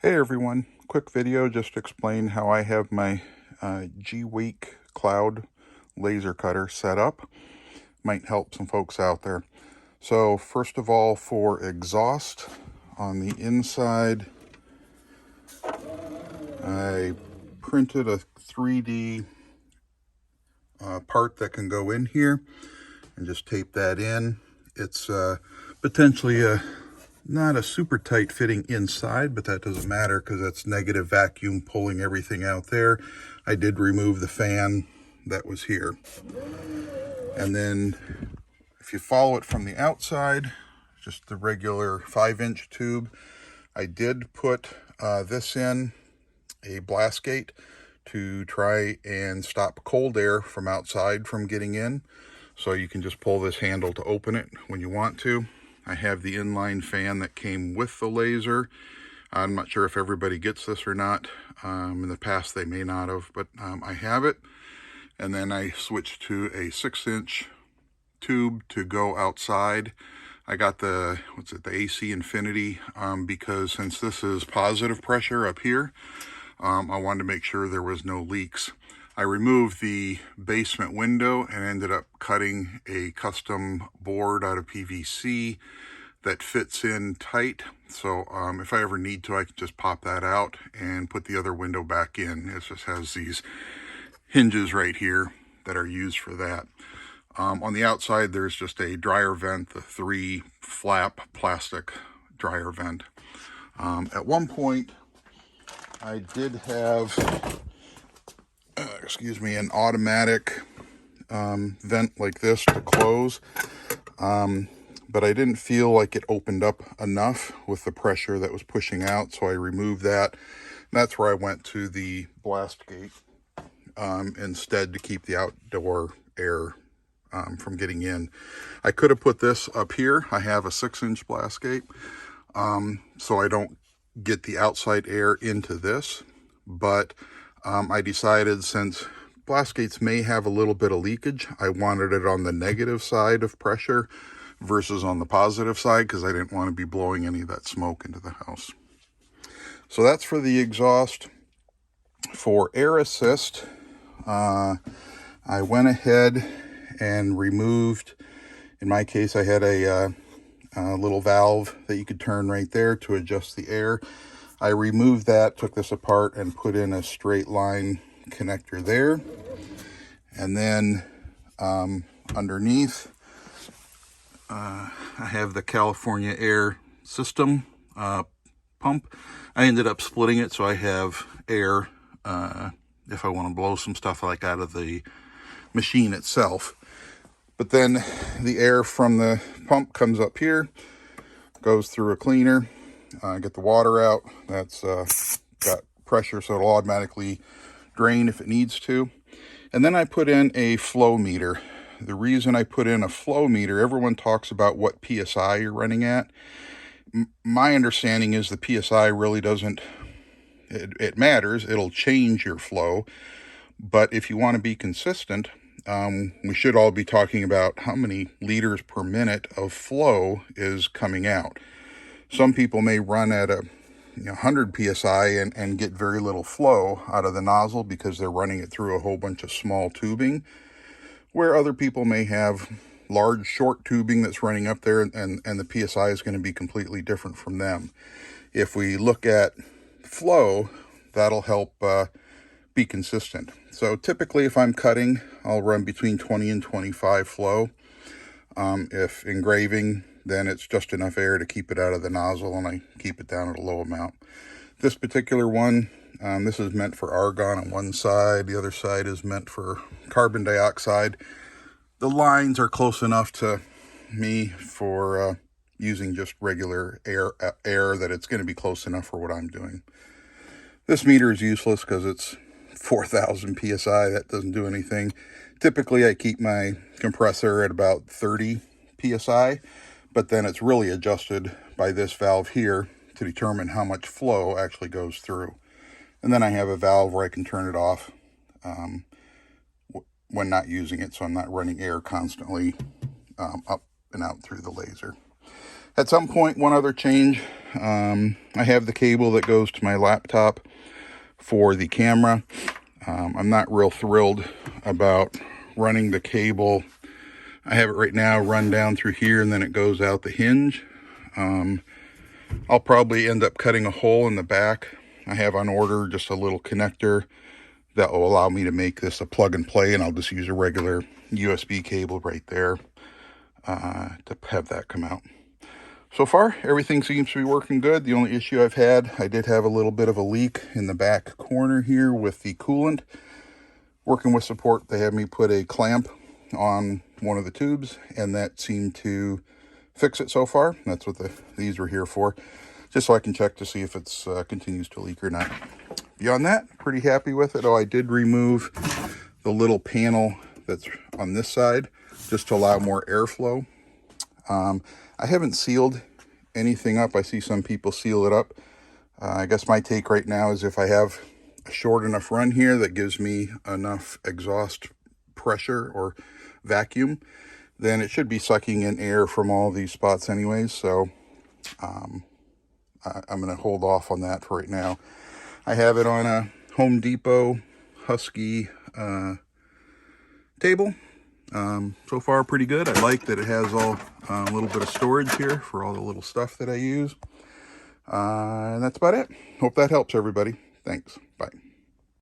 Hey everyone, quick video just to explain how I have my GWeike Cloud laser cutter set up. Might help some folks out there. So first of all, for exhaust on the inside, I printed a 3D part that can go in here and just tape that in. It's potentially not a super tight fitting inside, but that doesn't matter because that's negative vacuum pulling everything out there. I did remove the fan that was here. And then if you follow it from the outside, just the regular 5-inch tube, I did put this in a blast gate to try and stop cold air from outside from getting in. So you can just pull this handle to open it when you want to. I have the inline fan that came with the laser. I'm not sure if everybody gets this or not. In the past they may not have, but I have it. And then I switched to a 6-inch tube to go outside. I got the AC Infinity because since this is positive pressure up here, I wanted to make sure there was no leaks. I removed the basement window and ended up cutting a custom board out of PVC that fits in tight. So if I ever need to, I can just pop that out and put the other window back in. It just has these hinges right here that are used for that. On the outside, there's just a dryer vent, the 3-flap plastic dryer vent. At one point, I did have an automatic vent like this to close, but I didn't feel like it opened up enough with the pressure that was pushing out, so I removed that. That's where I went to the blast gate instead to keep the outdoor air from getting in. I could have put this up here. I have a 6-inch blast gate, so I don't get the outside air into this, but I decided since blast gates may have a little bit of leakage, I wanted it on the negative side of pressure versus on the positive side because I didn't want to be blowing any of that smoke into the house. So that's for the exhaust. For air assist, I went ahead and removed, in my case, I had a little valve that you could turn right there to adjust the air. I removed that, took this apart, and put in a straight line connector there. And then underneath, I have the California Air system pump. I ended up splitting it so I have air if I want to blow some stuff like out of the machine itself. But then the air from the pump comes up here, goes through a cleaner, get the water out. That's got pressure, so it'll automatically drain if it needs to. And then I put in a flow meter. The reason I put in a flow meter, everyone talks about what PSI you're running at. My understanding is the PSI really doesn't, it matters. It'll change your flow. But if you want to be consistent, we should all be talking about how many liters per minute of flow is coming out. Some people may run at a 100 psi and get very little flow out of the nozzle because they're running it through a whole bunch of small tubing, where other people may have large short tubing that's running up there, and the psi is going to be completely different from them. If we look at flow, that'll help be consistent. So typically if I'm cutting, I'll run between 20 and 25 flow. If engraving, then it's just enough air to keep it out of the nozzle, and I keep it down at a low amount. This particular one, this is meant for argon on one side, the other side is meant for carbon dioxide. The lines are close enough to me for using just regular air that it's going to be close enough for what I'm doing. This meter is useless because it's 4,000 psi. That doesn't do anything. Typically I keep my compressor at about 30 psi, but then it's really adjusted by this valve here to determine how much flow actually goes through. And then I have a valve where I can turn it off when not using it, so I'm not running air constantly up and out through the laser. At some point, one other change. I have the cable that goes to my laptop for the camera. I'm not real thrilled about running the cable. I have it right now run down through here and then it goes out the hinge. I'll probably end up cutting a hole in the back. I have on order just a little connector that will allow me to make this a plug and play, and I'll just use a regular USB cable right there to have that come out. So far, everything seems to be working good. The only issue I've had, I did have a little bit of a leak in the back corner here with the coolant. Working with support, they had me put a clamp on one of the tubes, and that seemed to fix it so far. That's what these were here for, just so I can check to see if it's continues to leak or not. Beyond that, pretty happy with it. Oh, I did remove the little panel that's on this side just to allow more airflow. I haven't sealed anything up. I see some people seal it up. I guess my take right now is if I have a short enough run here that gives me enough exhaust pressure or vacuum, then it should be sucking in air from all these spots anyways. So I'm going to hold off on that for right now. I have it on a Home Depot Husky table. So far pretty good. I like that it has a little bit of storage here for all the little stuff that I use. And that's about it. Hope that helps everybody. Thanks. Bye.